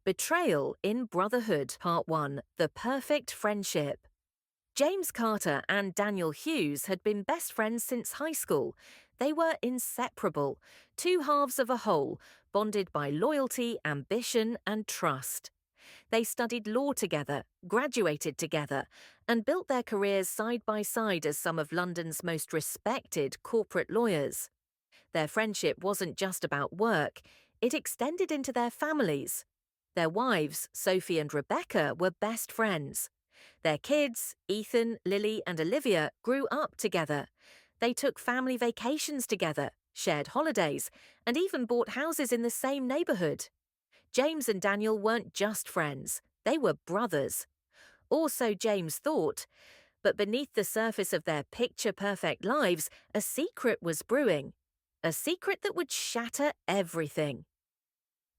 Betrayal in Brotherhood, Part 1, The Perfect Friendship. James Carter and Daniel Hughes had been best friends since high school. They were inseparable, two halves of a whole, bonded by loyalty, ambition, and trust. They studied law together, graduated together, and built their careers side by side as some of London's most respected corporate lawyers. Their friendship wasn't just about work, it extended into their families. Their wives, Sophie and Rebecca, were best friends. Their kids, Ethan, Lily, and Olivia, grew up together. They took family vacations together, shared holidays, and even bought houses in the same neighborhood. James and Daniel weren't just friends, they were brothers. Or so James thought. But beneath the surface of their picture-perfect lives, a secret was brewing. A secret that would shatter everything.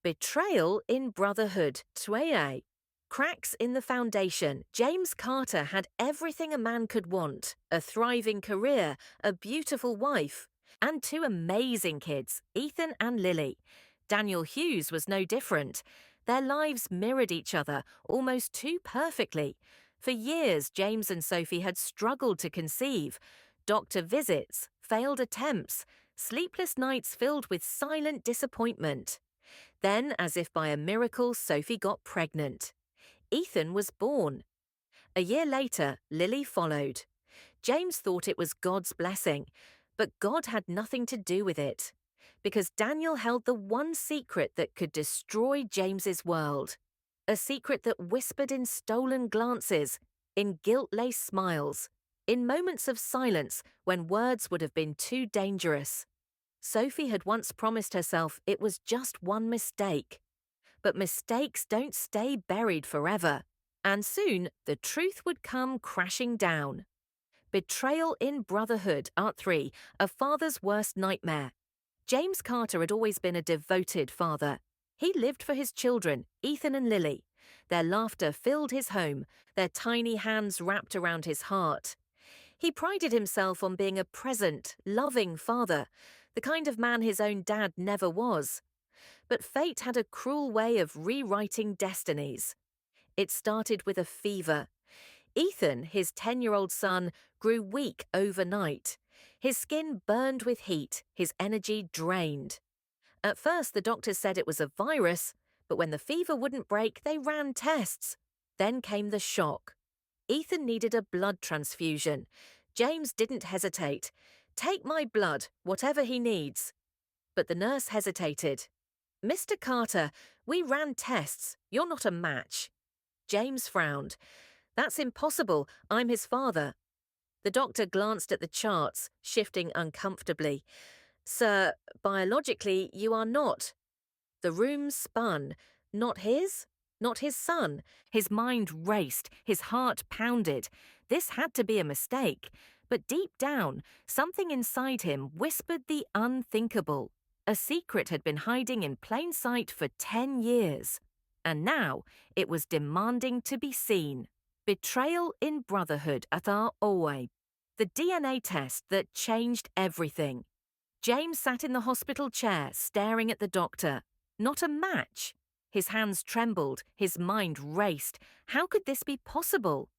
Betrayal in Brotherhood, 2A. Cracks in the foundation. James Carter had everything a man could want: a thriving career, a beautiful wife, and two amazing kids, Ethan and Lily. Daniel Hughes was no different. Their lives mirrored each other almost too perfectly. For years, James and Sophie had struggled to conceive. Doctor visits, failed attempts, sleepless nights filled with silent disappointment. Then, as if by a miracle, Sophie got pregnant. Ethan was born. A year later, Lily followed. James thought it was God's blessing, but God had nothing to do with it, because Daniel held the one secret that could destroy James's world. A secret that whispered in stolen glances, in guilt-laced smiles, in moments of silence when words would have been too dangerous. Sophie had once promised herself it was just one mistake. But mistakes don't stay buried forever, and soon the truth would come crashing down. Betrayal in Brotherhood, Art 3, A Father's Worst Nightmare. James Carter had always been a devoted father. He lived for his children, Ethan and Lily. Their laughter filled his home, their tiny hands wrapped around his heart. He prided himself on being a present, loving father, the kind of man his own dad never was. But fate had a cruel way of rewriting destinies. It started with a fever. Ethan, his 10-year-old son, grew weak overnight. His skin burned with heat, his energy drained. At first, the doctors said it was a virus, but when the fever wouldn't break, they ran tests. Then came the shock. Ethan needed a blood transfusion. James didn't hesitate. "Take my blood, whatever he needs." But the nurse hesitated. "Mr. Carter, we ran tests. You're not a match." James frowned. "That's impossible. I'm his father." The doctor glanced at the charts, shifting uncomfortably. "Sir, biologically, you are not." The room spun. Not his? Not his son. His mind raced, his heart pounded. This had to be a mistake. But deep down, something inside him whispered the unthinkable. A secret had been hiding in plain sight for 10 years. And now, it was demanding to be seen. Betrayal in Brotherhood at our Owe. The DNA test that changed everything. James sat in the hospital chair, staring at the doctor. Not a match. His hands trembled, his mind raced. How could this be possible?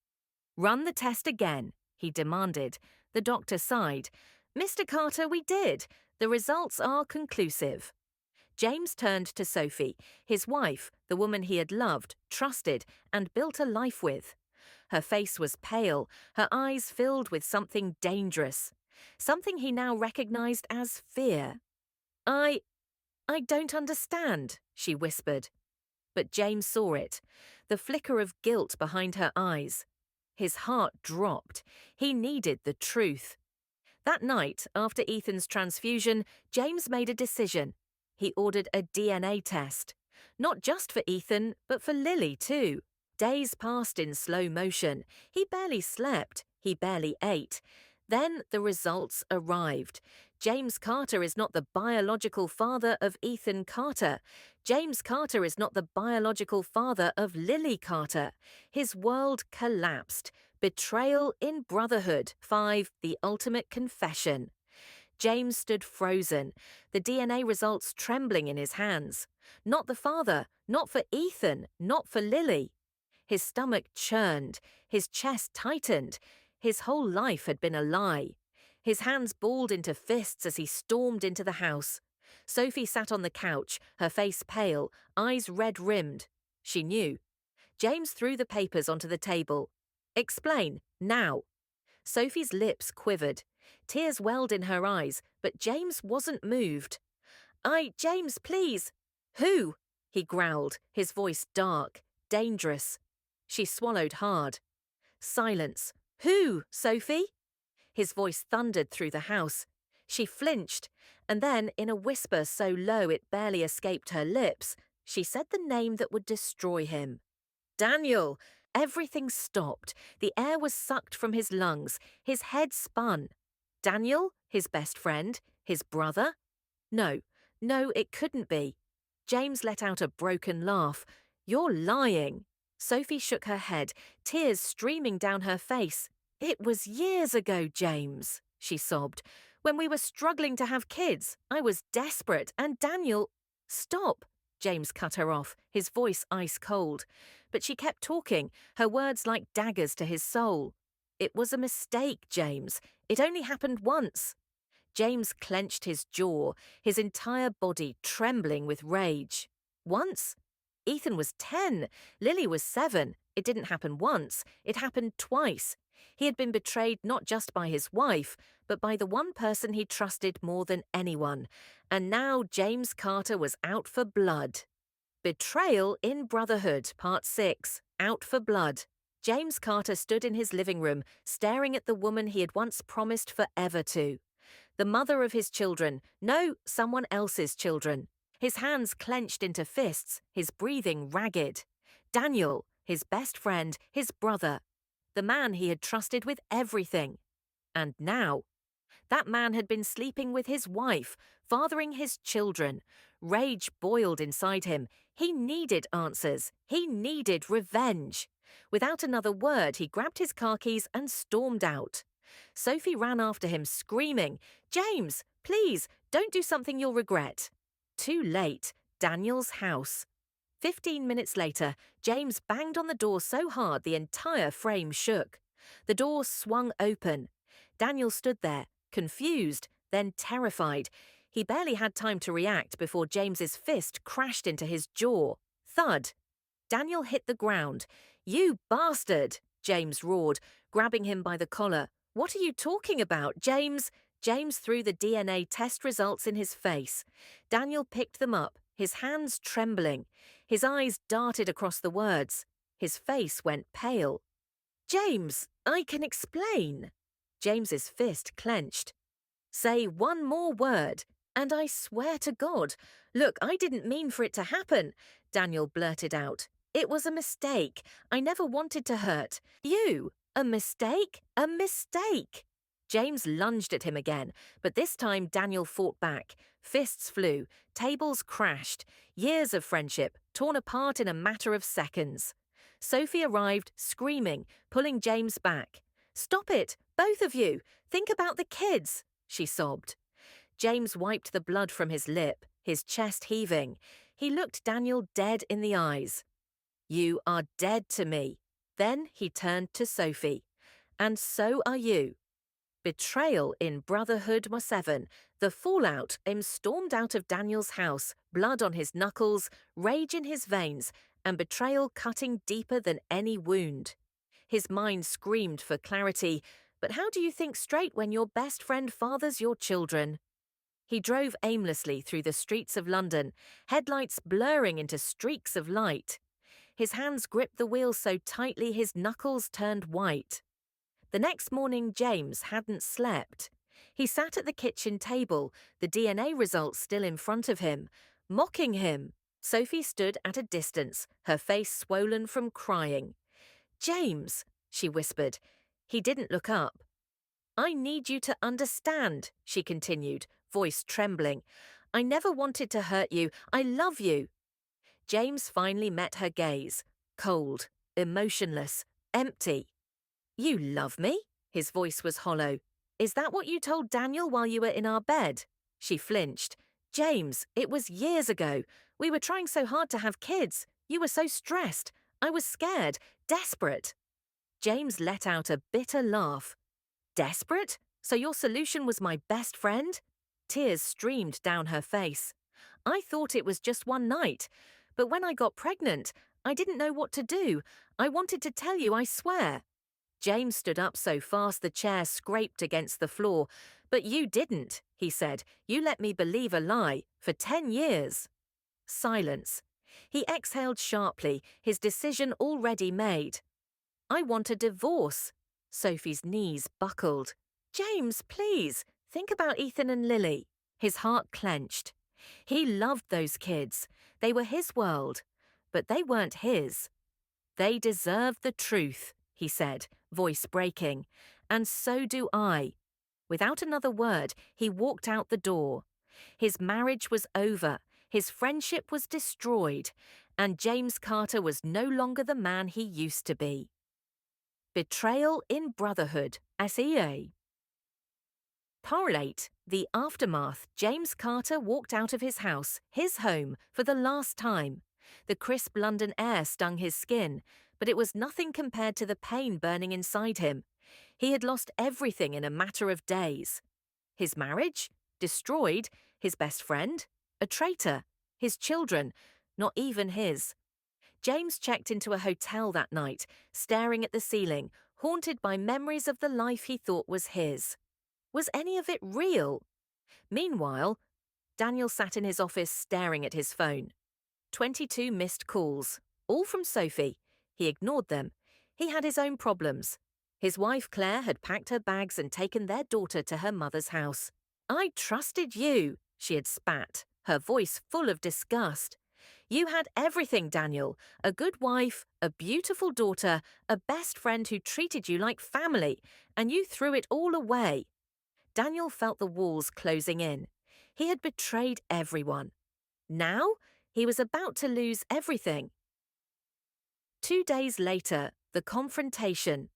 "Run the test again," he demanded. The doctor sighed. "Mr. Carter, we did. The results are conclusive." James turned to Sophie, his wife, the woman he had loved, trusted, and built a life with. Her face was pale, her eyes filled with something dangerous, something he now recognized as fear. I don't understand," she whispered. But James saw it, the flicker of guilt behind her eyes. His heart dropped. He needed the truth. That night, after Ethan's transfusion, James made a decision. He ordered a DNA test. Not just for Ethan, but for Lily too. Days passed in slow motion. He barely slept. He barely ate. Then the results arrived. James Carter is not the biological father of Ethan Carter. James Carter is not the biological father of Lily Carter. His world collapsed. Betrayal in Brotherhood. 5. The Ultimate Confession. James stood frozen, the DNA results trembling in his hands. Not the father, not for Ethan, not for Lily. His stomach churned, his chest tightened. His whole life had been a lie. His hands balled into fists as he stormed into the house. Sophie sat on the couch, her face pale, eyes red-rimmed. She knew. James threw the papers onto the table. "Explain, now." Sophie's lips quivered. Tears welled in her eyes, but James wasn't moved. James, please." "Who?" he growled, his voice dark, dangerous. She swallowed hard. Silence. "Who, Sophie?" His voice thundered through the house. She flinched, and then, in a whisper so low it barely escaped her lips, she said the name that would destroy him. "Daniel!" Everything stopped. The air was sucked from his lungs. His head spun. Daniel? His best friend? His brother? No, it couldn't be. James let out a broken laugh. "You're lying." Sophie shook her head, tears streaming down her face. "It was years ago, James," she sobbed. "When we were struggling to have kids. I was desperate, and Daniel—" "Stop," James cut her off, his voice ice cold. But she kept talking, her words like daggers to his soul. "It was a mistake, James. It only happened once." James clenched his jaw, his entire body trembling with rage. Once? Ethan was 10. Lily was 7. It didn't happen once. It happened twice. He had been betrayed not just by his wife, but by the one person he trusted more than anyone. And now James Carter was out for blood. Betrayal in Brotherhood, Part 6. Out for Blood. James Carter stood in his living room, staring at the woman he had once promised forever to. The mother of his children. No, someone else's children. His hands clenched into fists, his breathing ragged. Daniel, his best friend, his brother. The man he had trusted with everything. And now, that man had been sleeping with his wife, fathering his children. Rage boiled inside him. He needed answers. He needed revenge. Without another word, he grabbed his car keys and stormed out. Sophie ran after him, screaming, "James, please, don't do something you'll regret." Too late. Daniel's house. 15 minutes later, James banged on the door so hard the entire frame shook. The door swung open. Daniel stood there, confused, then terrified. He barely had time to react before James's fist crashed into his jaw. Thud. Daniel hit the ground. "You bastard!" James roared, grabbing him by the collar. "What are you talking about, James?" James threw the DNA test results in his face. Daniel picked them up, his hands trembling. His eyes darted across the words. His face went pale. "James, I can explain." James's fist clenched. "Say one more word, and I swear to God. Look, I didn't mean for it to happen," Daniel blurted out. "It was a mistake. I never wanted to hurt you. A mistake? A mistake." James lunged at him again, but this time Daniel fought back. Fists flew, tables crashed, years of friendship torn apart in a matter of seconds. Sophie arrived, screaming, pulling James back. "Stop it, both of you! Think about the kids!" she sobbed. James wiped the blood from his lip, his chest heaving. He looked Daniel dead in the eyes. "You are dead to me." Then he turned to Sophie. "And so are you." Betrayal in Brotherhood 7. The fallout. Stormed out of Daniel's house, blood on his knuckles, rage in his veins, and betrayal cutting deeper than any wound. His mind screamed for clarity, but how do you think straight when your best friend fathers your children? He drove aimlessly through the streets of London, headlights blurring into streaks of light. His hands gripped the wheel so tightly his knuckles turned white. The next morning, James hadn't slept. He sat at the kitchen table, the DNA results still in front of him, mocking him. Sophie stood at a distance, her face swollen from crying. "James," she whispered. He didn't look up. "I need you to understand," she continued, voice trembling. "I never wanted to hurt you. I love you." James finally met her gaze, cold, emotionless, empty. "You love me?" His voice was hollow. Is that what you told Daniel while you were in our bed? She flinched. James, it was years ago. We were trying so hard to have kids. You were so stressed. I was scared, desperate. James let out a bitter laugh. Desperate? So your solution was my best friend? Tears streamed down her face. I thought it was just one night. But when I got pregnant, I didn't know what to do. I wanted to tell you, I swear. James stood up so fast the chair scraped against the floor. But you didn't, he said. You let me believe a lie for 10 years. Silence. He exhaled sharply, his decision already made. I want a divorce. Sophie's knees buckled. James, please, think about Ethan and Lily. His heart clenched. He loved those kids. They were his world. But they weren't his. They deserve the truth, he said, voice breaking. And so do I. Without another word, he walked out the door. His marriage was over. His friendship was destroyed. And James Carter was no longer the man he used to be. Betrayal in Brotherhood, SEA. Part 8, the aftermath. James Carter walked out of his house, his home, for the last time. The crisp London air stung his skin, but it was nothing compared to the pain burning inside him. He had lost everything in a matter of days. His marriage? Destroyed. His best friend? A traitor. His children? Not even his. James checked into a hotel that night, staring at the ceiling, haunted by memories of the life he thought was his. Was any of it real? Meanwhile, Daniel sat in his office staring at his phone. 22 missed calls, all from Sophie. He ignored them. He had his own problems. His wife Claire had packed her bags and taken their daughter to her mother's house. I trusted you, she had spat, her voice full of disgust. You had everything, Daniel. A good wife, a beautiful daughter, a best friend who treated you like family, and you threw it all away. Daniel felt the walls closing in. He had betrayed everyone. Now, he was about to lose everything. 2 days later, the confrontation.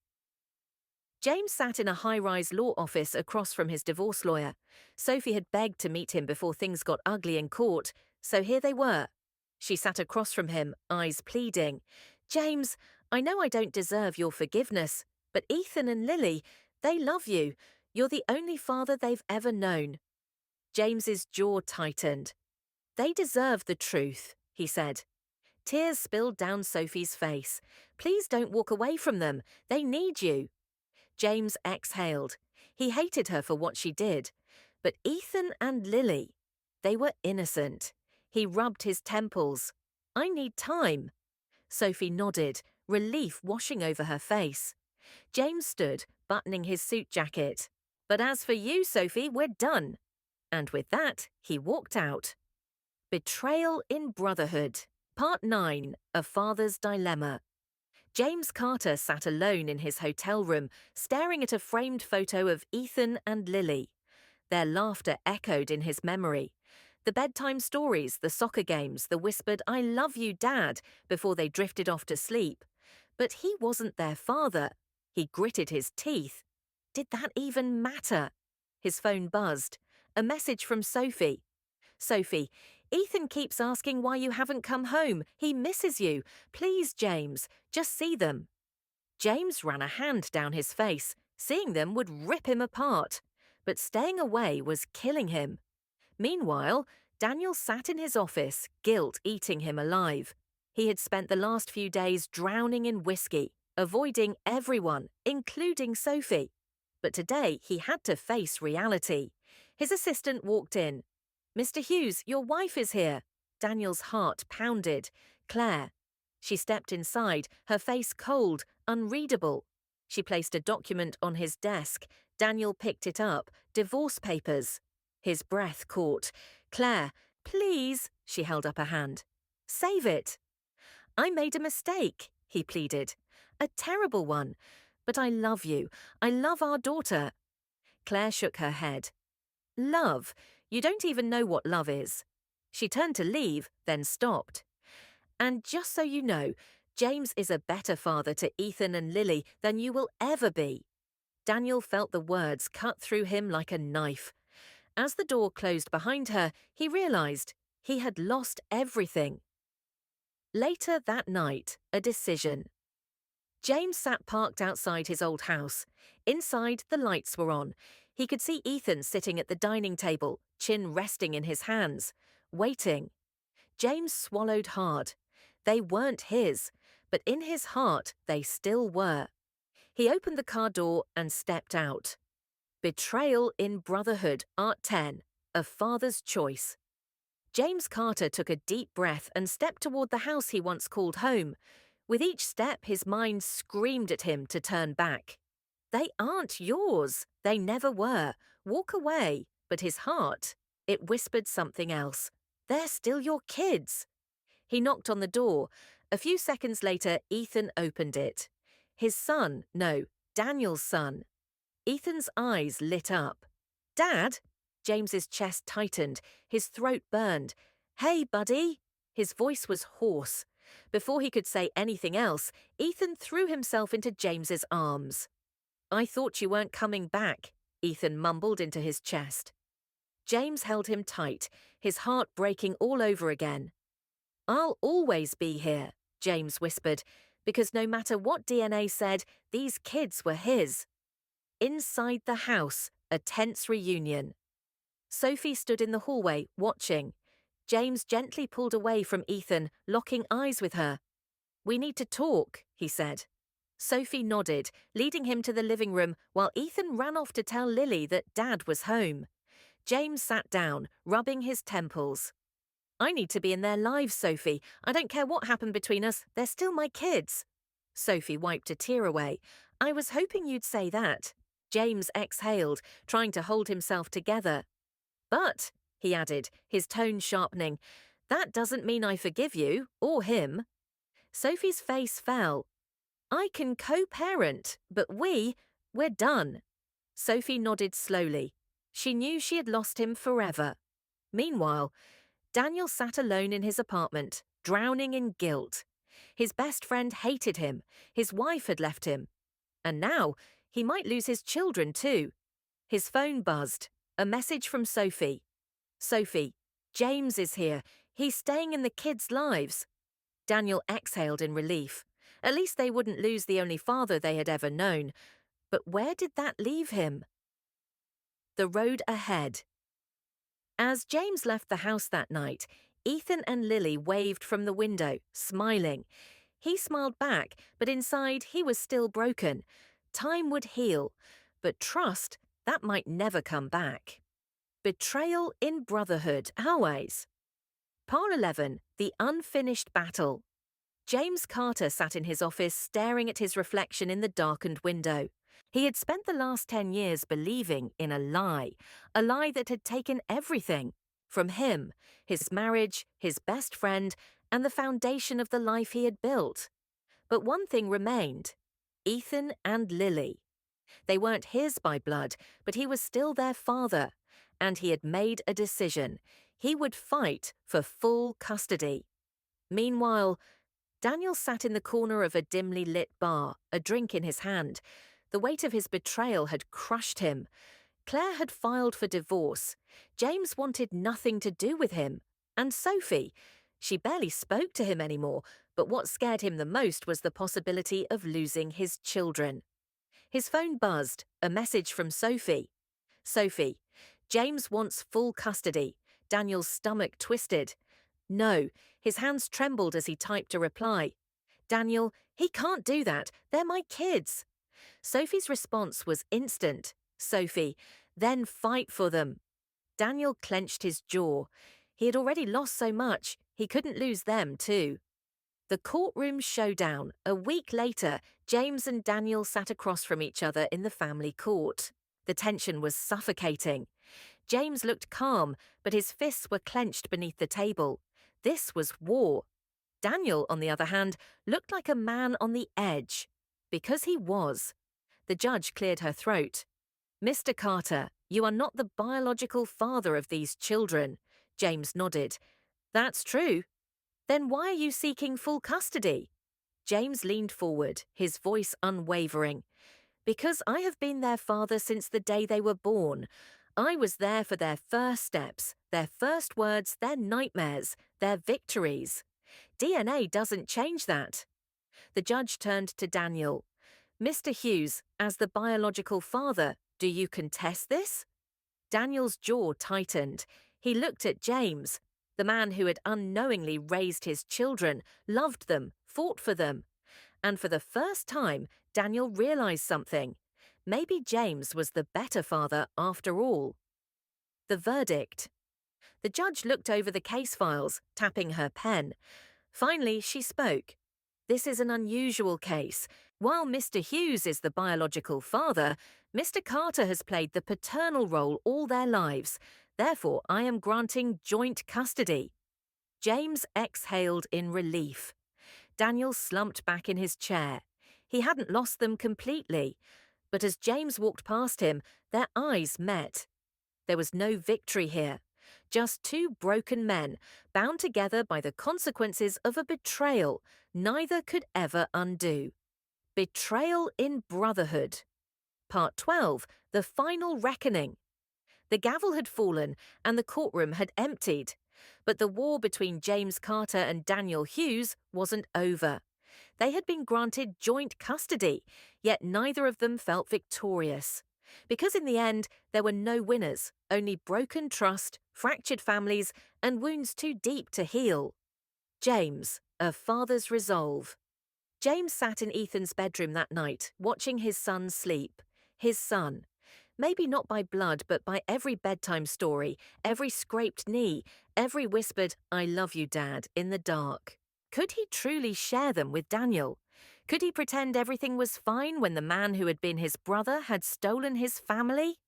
James sat in a high-rise law office across from his divorce lawyer. Sophie had begged to meet him before things got ugly in court, so here they were. She sat across from him, eyes pleading. James, I know I don't deserve your forgiveness, but Ethan and Lily, they love you. You're the only father they've ever known. James's jaw tightened. They deserve the truth, he said. Tears spilled down Sophie's face. Please don't walk away from them. They need you. James exhaled. He hated her for what she did. But Ethan and Lily, they were innocent. He rubbed his temples. I need time. Sophie nodded, relief washing over her face. James stood, buttoning his suit jacket. But as for you, Sophie, we're done. And with that, he walked out. Betrayal in Brotherhood. Part 9, A Father's Dilemma. James Carter sat alone in his hotel room, staring at a framed photo of Ethan and Lily. Their laughter echoed in his memory. The bedtime stories, the soccer games, the whispered, I love you, Dad, before they drifted off to sleep. But he wasn't their father. He gritted his teeth. Did that even matter? His phone buzzed. A message from Sophie. Sophie, Ethan keeps asking why you haven't come home. He misses you. Please, James, just see them. James ran a hand down his face. Seeing them would rip him apart. But staying away was killing him. Meanwhile, Daniel sat in his office, guilt eating him alive. He had spent the last few days drowning in whiskey, avoiding everyone, including Sophie. But today he had to face reality. His assistant walked in. Mr. Hughes, your wife is here. Daniel's heart pounded. Claire. She stepped inside, her face cold, unreadable. She placed a document on his desk. Daniel picked it up. Divorce papers. His breath caught. Claire, please, she held up a hand. Save it. I made a mistake, he pleaded. A terrible one. But I love you. I love our daughter. Claire shook her head. Love? You don't even know what love is. She turned to leave, then stopped. And just so you know, James is a better father to Ethan and Lily than you will ever be. Daniel felt the words cut through him like a knife. As the door closed behind her, he realized he had lost everything. Later that night, a decision. James sat parked outside his old house. Inside, the lights were on. He could see Ethan sitting at the dining table, chin resting in his hands, waiting. James swallowed hard. They weren't his, but in his heart they still were. He opened the car door and stepped out. Betrayal in Brotherhood, Art 10, A Father's Choice. James Carter took a deep breath and stepped toward the house he once called home. With each step, his mind screamed at him to turn back. They aren't yours. They never were. Walk away. But his heart, it whispered something else. They're still your kids. He knocked on the door. A few seconds later, Ethan opened it. His son, no, Daniel's son. Ethan's eyes lit up. Dad? James's chest tightened. His throat burned. Hey, buddy. His voice was hoarse. Before he could say anything else, Ethan threw himself into James's arms. I thought you weren't coming back, Ethan mumbled into his chest. James held him tight, his heart breaking all over again. I'll always be here, James whispered, because no matter what DNA said, these kids were his. Inside the house, a tense reunion. Sophie stood in the hallway, watching. James gently pulled away from Ethan, locking eyes with her. We need to talk, he said. Sophie nodded, leading him to the living room while Ethan ran off to tell Lily that Dad was home. James sat down, rubbing his temples. I need to be in their lives, Sophie. I don't care what happened between us, they're still my kids. Sophie wiped a tear away. I was hoping you'd say that. James exhaled, trying to hold himself together. But, he added, his tone sharpening, that doesn't mean I forgive you, or him. Sophie's face fell. I can co-parent, but we're done. Sophie nodded slowly. She knew she had lost him forever. Meanwhile, Daniel sat alone in his apartment, drowning in guilt. His best friend hated him. His wife had left him. And now, he might lose his children too. His phone buzzed. A message from Sophie. Sophie, James is here. He's staying in the kids' lives. Daniel exhaled in relief. At least they wouldn't lose the only father they had ever known. But where did that leave him? The road ahead. As James left the house that night, Ethan and Lily waved from the window, smiling. He smiled back, but inside he was still broken. Time would heal, but trust, that might never come back. Betrayal in Brotherhood, always. Part 11, The Unfinished Battle. James Carter sat in his office staring at his reflection in the darkened window. He had spent the last 10 years believing in a lie that had taken everything. From him, his marriage, his best friend, and the foundation of the life he had built. But one thing remained. Ethan and Lily. They weren't his by blood, but he was still their father, and he had made a decision. He would fight for full custody. Meanwhile, Daniel sat in the corner of a dimly lit bar, a drink in his hand. The weight of his betrayal had crushed him. Claire had filed for divorce. James wanted nothing to do with him. And Sophie, she barely spoke to him anymore, but what scared him the most was the possibility of losing his children. His phone buzzed, a message from Sophie. Sophie, James wants full custody. Daniel's stomach twisted. No, his hands trembled as he typed a reply. Daniel, he can't do that. They're my kids. Sophie's response was instant. Sophie, then fight for them. Daniel clenched his jaw. He had already lost so much, he couldn't lose them too. The courtroom showdown. A week later, James and Daniel sat across from each other in the family court. The tension was suffocating. James looked calm, but his fists were clenched beneath the table. This was war. Daniel, on the other hand, looked like a man on the edge. Because he was. The judge cleared her throat. Mr. Carter, you are not the biological father of these children. James nodded. That's true. Then why are you seeking full custody? James leaned forward, his voice unwavering. Because I have been their father since the day they were born. I was there for their first steps, their first words, their nightmares, their victories. DNA doesn't change that. The judge turned to Daniel. Mr. Hughes, as the biological father, do you contest this? Daniel's jaw tightened. He looked at James, the man who had unknowingly raised his children, loved them, fought for them. And for the first time, Daniel realized something. Maybe James was the better father after all. The verdict. The judge looked over the case files, tapping her pen. Finally, she spoke. This is an unusual case. While Mr. Hughes is the biological father, Mr. Carter has played the paternal role all their lives. Therefore, I am granting joint custody. James exhaled in relief. Daniel slumped back in his chair. He hadn't lost them completely. But as James walked past him, their eyes met. There was no victory here. Just two broken men, bound together by the consequences of a betrayal neither could ever undo. Betrayal in Brotherhood. Part 12, The Final Reckoning. The gavel had fallen and the courtroom had emptied. But the war between James Carter and Daniel Hughes wasn't over. They had been granted joint custody, yet neither of them felt victorious. Because in the end, there were no winners, only broken trust, fractured families, and wounds too deep to heal. James, a father's resolve. James sat in Ethan's bedroom that night, watching his son sleep. His son. Maybe not by blood, but by every bedtime story, every scraped knee, every whispered, "I love you, Dad," in the dark. Could he truly share them with Daniel? Could he pretend everything was fine when the man who had been his brother had stolen his family?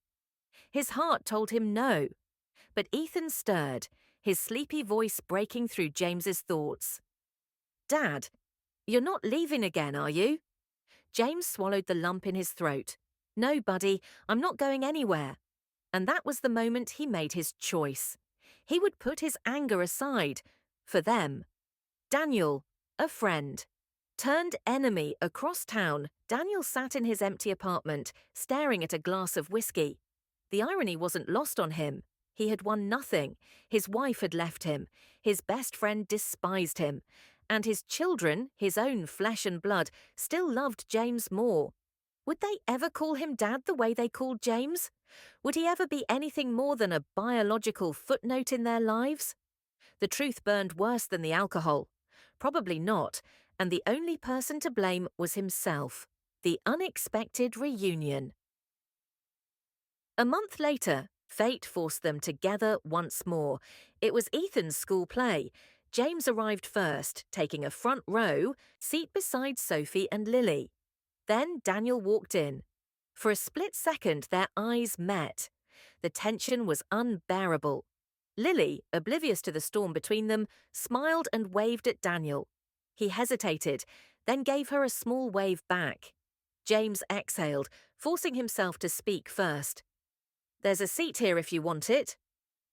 His heart told him no. But Ethan stirred, his sleepy voice breaking through James's thoughts. "Dad, you're not leaving again, are you?" James swallowed the lump in his throat. "No, buddy, I'm not going anywhere." And that was the moment he made his choice. He would put his anger aside. For them. Daniel, a friend. Turned enemy across town, Daniel sat in his empty apartment, staring at a glass of whiskey. The irony wasn't lost on him. He had won nothing. His wife had left him. His best friend despised him. And his children, his own flesh and blood, still loved James more. Would they ever call him Dad the way they called James? Would he ever be anything more than a biological footnote in their lives? The truth burned worse than the alcohol. Probably not, and the only person to blame was himself. The unexpected reunion. A month later, fate forced them together once more. It was Ethan's school play. James arrived first, taking a front row, seat beside Sophie and Lily. Then Daniel walked in. For a split second, their eyes met. The tension was unbearable. Lily, oblivious to the storm between them, smiled and waved at Daniel. He hesitated, then gave her a small wave back. James exhaled, forcing himself to speak first. "There's a seat here if you want it."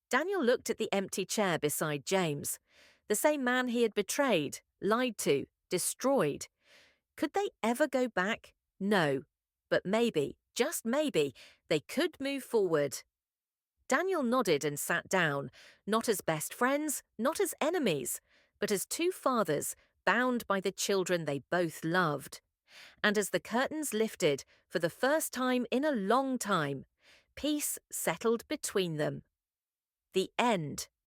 Daniel looked at the empty chair beside James. The same man he had betrayed, lied to, destroyed. Could they ever go back? No. But maybe, just maybe, they could move forward. Daniel nodded and sat down, not as best friends, not as enemies, but as two fathers bound by the children they both loved. And as the curtains lifted, for the first time in a long time, peace settled between them. The end.